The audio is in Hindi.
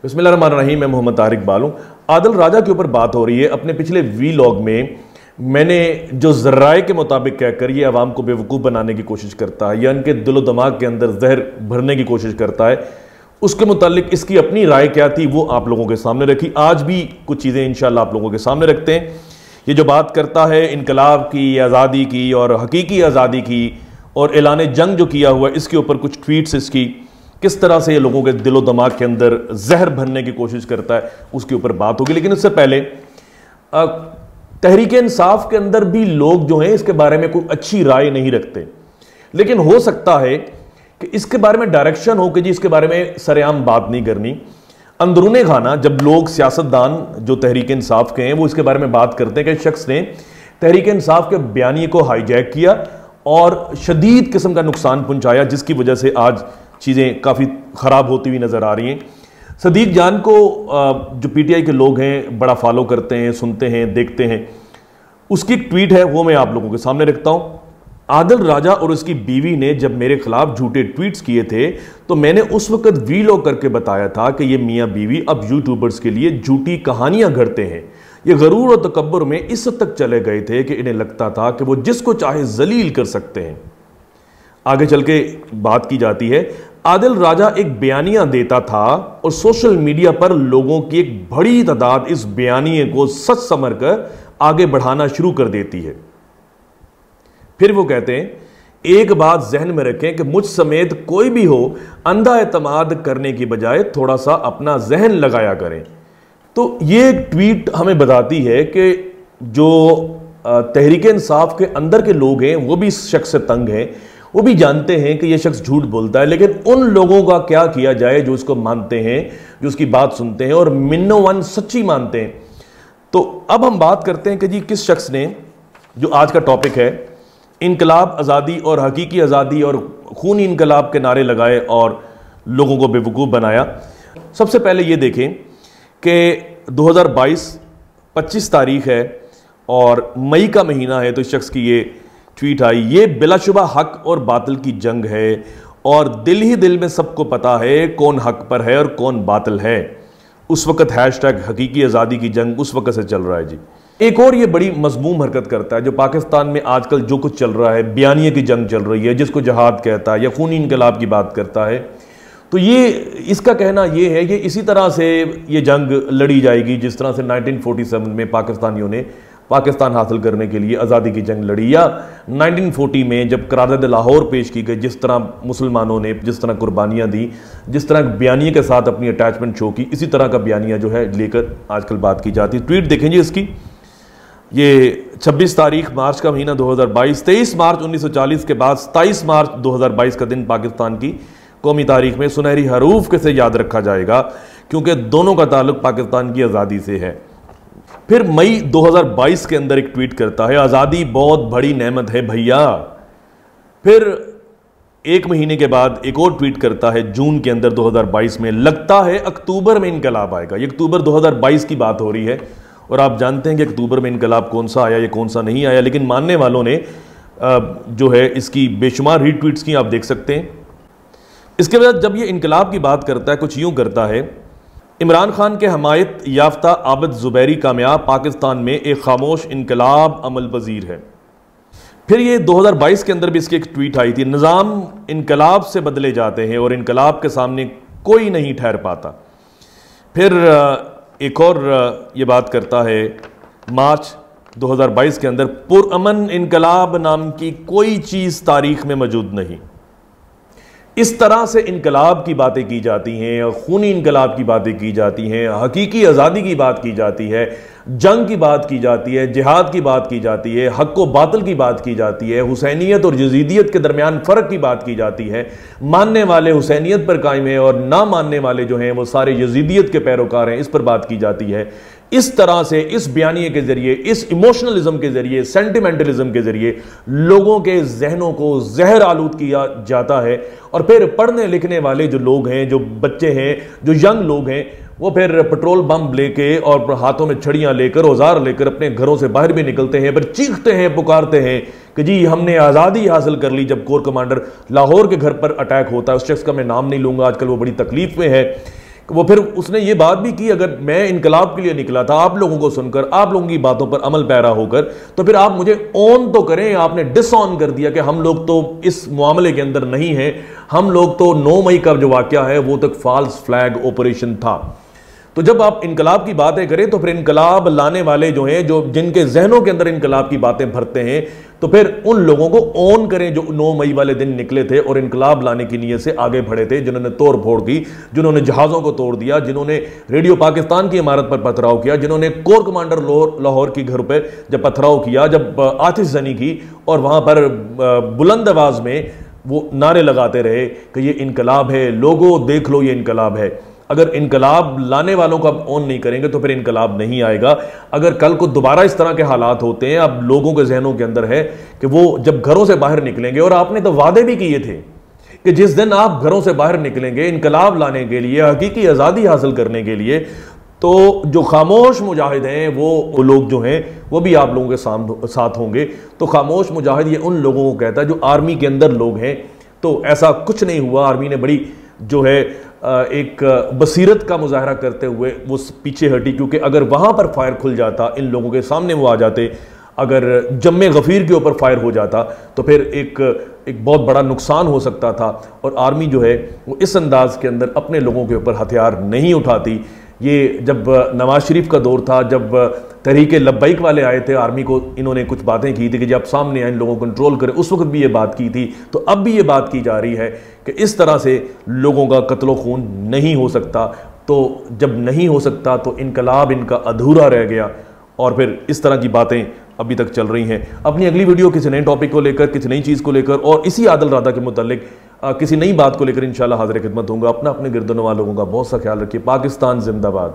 बिस्मिल्लाहिर्रहमानिर्रहीम। मैं मोहम्मद तारिक बालू। आदिल राजा के ऊपर बात हो रही है। अपने पिछले वीलॉग में मैंने जो ज़राए के मुताबिक कहकर ये अवाम को बेवकूफ़ बनाने की कोशिश करता है या इनके दिलो दिमाग के अंदर जहर भरने की कोशिश करता है, उसके मुतालिक इसकी अपनी राय क्या थी वो आप लोगों के सामने रखी। आज भी कुछ चीज़ें इंशाअल्लाह आप लोगों के सामने रखते हैं। ये जो बात करता है इनकलाब की, आज़ादी की और हकीकी आज़ादी की और ऐलान जंग जो किया हुआ है, इसके ऊपर कुछ ट्वीट्स इसकी किस तरह से ये लोगों के दिलो दिमाग के अंदर जहर भरने की कोशिश करता है, उसके ऊपर बात होगी। लेकिन इससे पहले तहरीक इंसाफ के अंदर भी लोग जो हैं इसके बारे में कोई अच्छी राय नहीं रखते, लेकिन हो सकता है कि इसके बारे में डायरेक्शन हो कि जी इसके बारे में सरेआम बात नहीं करनी। अंदरूने खाना जब लोग सियासतदान जो तहरीक इंसाफ के हैं वो इसके बारे में बात करते हैं कि शख्स ने तहरीक इंसाफ के बयानिए को हाईजैक किया और शदीद किस्म का नुकसान पहुंचाया, जिसकी वजह से आज चीज़ें काफ़ी ख़राब होती हुई नज़र आ रही हैं। सदीक जान को जो पीटीआई के लोग हैं बड़ा फॉलो करते हैं, सुनते हैं, देखते हैं, उसकी एक ट्वीट है वो मैं आप लोगों के सामने रखता हूँ। आदिल राजा और उसकी बीवी ने जब मेरे खिलाफ झूठे ट्वीट्स किए थे तो मैंने उस वक्त वीलॉग करके बताया था कि ये मियाँ बीवी अब यूट्यूबर्स के लिए झूठी कहानियाँ गढ़ते हैं। ये गरूर और तकब्बुर में इस हद तक चले गए थे कि इन्हें लगता था कि वो जिसको चाहे जलील कर सकते हैं। आगे चल के बात की जाती है, आदिल राजा एक बयानिया देता था और सोशल मीडिया पर लोगों की एक बड़ी तादाद इस बयानिए को सच समझ कर आगे बढ़ाना शुरू कर देती है। फिर वो कहते हैं एक बात जहन में रखें कि मुझ समेत कोई भी हो, अंधा एतमाद करने की बजाय थोड़ा सा अपना जहन लगाया करें। तो ये ट्वीट हमें बताती है कि जो तहरीक इंसाफ के अंदर के लोग हैं वो भी इस शख्स से तंग हैं, वो भी जानते हैं कि ये शख्स झूठ बोलता है, लेकिन उन लोगों का क्या किया जाए जो उसको मानते हैं, जो उसकी बात सुनते हैं और मिन्नोवन सच्ची मानते हैं। तो अब हम बात करते हैं कि जी किस शख्स ने, जो आज का टॉपिक है, इनकलाब, आज़ादी और हकीकी आज़ादी और खूनी इनकलाब के नारे लगाए और लोगों को बेवकूफ़ बनाया। सबसे पहले ये देखें कि 2022 25 तारीख है और मई का महीना है, तो इस शख्स की ये ट्वीट आई। ये बिलाशुबा हक और बातिल की जंग है और दिल ही दिल में सबको पता है कौन हक पर है और कौन बातिल है। उस वक्त हैशटैग हकीकी आज़ादी की जंग उस वक्त से चल रहा है जी। एक और ये बड़ी मजमूम हरकत करता है जो पाकिस्तान में आजकल जो कुछ चल रहा है, बयानिए की जंग चल रही है, जिसको जहाद कहता है या खूनी इनकलाब की बात करता है। तो ये इसका कहना ये है कि इसी तरह से ये जंग लड़ी जाएगी जिस तरह से 1947 में पाकिस्तानियों ने पाकिस्तान हासिल करने के लिए आज़ादी की जंग लड़ी, या 1940 में जब करारदाद लाहौर पेश की गई, जिस तरह मुसलमानों ने जिस तरह कुर्बानियाँ दी, जिस तरह बयानिए के साथ अपनी अटैचमेंट शो की, इसी तरह का बयानिया जो है लेकर आजकल बात की जाती है। ट्वीट देखेंगे इसकी, ये 26 तारीख मार्च का महीना 2022, 23 मार्च 1940 के बाद 27 मार्च 2022 का दिन पाकिस्तान की कौमी तारीख में सुनहरी हरूफ के से याद रखा जाएगा, क्योंकि दोनों का ताल्लुक पाकिस्तान की आज़ादी से है। फिर मई 2022 के अंदर एक ट्वीट करता है, आज़ादी बहुत बड़ी नेमत है भैया। फिर एक महीने के बाद एक और ट्वीट करता है जून के अंदर 2022 में, लगता है अक्टूबर में इनकलाब आएगा। ये अक्टूबर 2022 की बात हो रही है और आप जानते हैं कि अक्टूबर में इनकलाब कौन सा आया या कौन सा नहीं आया, लेकिन मानने वालों ने जो है इसकी बेशुमार रीट्वीट्स की, आप देख सकते हैं। इसके बाद जब ये इनकलाब की बात करता है कुछ यूं करता है, इमरान खान के हमायत याफ्ता आबिद ज़ुबैरी कामयाब, पाकिस्तान में एक खामोश इनकलाब अमल पजीर है। फिर ये 2022 के अंदर भी इसकी एक ट्वीट आई थी, निज़ाम इनकलाब से बदले जाते हैं और इनकलाब के सामने कोई नहीं ठहर पाता। फिर एक और ये बात करता है, मार्च 2022 के अंदर, पुरअमन इनकलाब नाम की कोई चीज़ तारीख में मौजूद नहीं। इस तरह से इनकलाब की बातें की जाती हैं, खूनी इनकलाब की बातें की जाती हैं, हकीकी आज़ादी की बात की जाती है, जंग की बात की जाती है, जिहाद की बात की जाती है, हक व बातिल की बात की जाती है, हुसैनियत और यजीदियत के दरमियान फ़र्क की बात की जाती है। मानने वाले हुसैनियत पर कायम है और ना मानने वाले जो हैं वो सारे यजीदियत के पैरोकार हैं, इस पर बात की जाती है। इस तरह से इस बयानिए के जरिए, इस इमोशनलिज्म के जरिए, सेंटिमेंटलिज्म के जरिए लोगों के जहनों को जहर आलूद किया जाता है। और फिर पढ़ने लिखने वाले जो लोग हैं, जो बच्चे हैं, जो यंग लोग हैं, वो फिर पेट्रोल बम लेके और हाथों में छड़ियां लेकर, औजार लेकर अपने घरों से बाहर भी निकलते हैं, फिर चीखते हैं, पुकारते हैं कि जी हमने आज़ादी हासिल कर ली। जब कोर कमांडर लाहौर के घर पर अटैक होता है, उस शख्स का मैं नाम नहीं लूंगा, आजकल वो बड़ी तकलीफ में है, वो फिर उसने ये बात भी की, अगर मैं इनकलाब के लिए निकला था आप लोगों को सुनकर, आप लोगों की बातों पर अमल पैरा होकर, तो फिर आप मुझे ऑन तो करें। आपने डिसऑन कर दिया कि हम लोग तो इस मामले के अंदर नहीं हैं, हम लोग तो 9 मई का जो वाकया है वो तक फॉल्स फ्लैग ऑपरेशन था। तो जब आप इनकलाब की बातें करें तो फिर इनकलाब लाने वाले जो हैं, जो जिनके जहनों के अंदर इनकलाब की बातें भरते हैं, तो फिर उन लोगों को ऑन करें जो 9 मई वाले दिन निकले थे और इनकलाब लाने की नीयत से आगे बढ़े थे, जिन्होंने तोड़ फोड़ की, जिन्होंने जहाज़ों को तोड़ दिया, जिन्होंने रेडियो पाकिस्तान की इमारत पर पथराव किया, जिन्होंने कोर कमांडर लाहौर की घर पर जब पथराव किया, जब आतिशजनी की और वहां पर बुलंद आवाज में वो नारे लगाते रहे कि ये इनकलाब है, लोगों देख लो ये इनकलाब है। अगर इनकलाब लाने वालों को आप ऑन नहीं करेंगे तो फिर इनकलाब नहीं आएगा। अगर कल को दोबारा इस तरह के हालात होते हैं, अब लोगों के जहनों के अंदर है कि वो जब घरों से बाहर निकलेंगे, और आपने तो वादे भी किए थे कि जिस दिन आप घरों से बाहर निकलेंगे इनकलाब लाने के लिए, हकीकी आज़ादी हासिल करने के लिए, तो जो खामोश मुजाहिद हैं वो लोग जो हैं वो भी आप लोगों के साथ होंगे। तो खामोश मुजाहिद ये उन लोगों को कहता है जो आर्मी के अंदर लोग हैं। तो ऐसा कुछ नहीं हुआ, आर्मी ने बड़ी जो है एक बसीरत का मुजाहरा करते हुए वो पीछे हटी, क्योंकि अगर वहां पर फायर खुल जाता, इन लोगों के सामने वो आ जाते, अगर जम्मे गफीर के ऊपर फायर हो जाता तो फिर एक बहुत बड़ा नुकसान हो सकता था। और आर्मी जो है वो इस अंदाज के अंदर अपने लोगों के ऊपर हथियार नहीं उठाती। ये जब नवाज शरीफ का दौर था, जब तहरीक लब्बैक वाले आए थे, आर्मी को इन्होंने कुछ बातें की थी कि जब सामने आए इन लोगों को कंट्रोल करें, उस वक्त भी ये बात की थी। तो अब भी ये बात की जा रही है कि इस तरह से लोगों का कत्लो खून नहीं हो सकता। तो जब नहीं हो सकता तो इनकलाब इनका अधूरा रह गया, और फिर इस तरह की बातें अभी तक चल रही हैं। अपनी अगली वीडियो किसी नए टॉपिक को लेकर, किसी नई चीज़ को लेकर और इसी आदिल राधा के मुतालिक किसी नई बात को लेकर इंशाल्लाह हाजिर खिदमत होंगे। अपने गिरदोनवा लोगों का बहुत सा ख्याल रखिए। पाकिस्तान जिंदाबाद।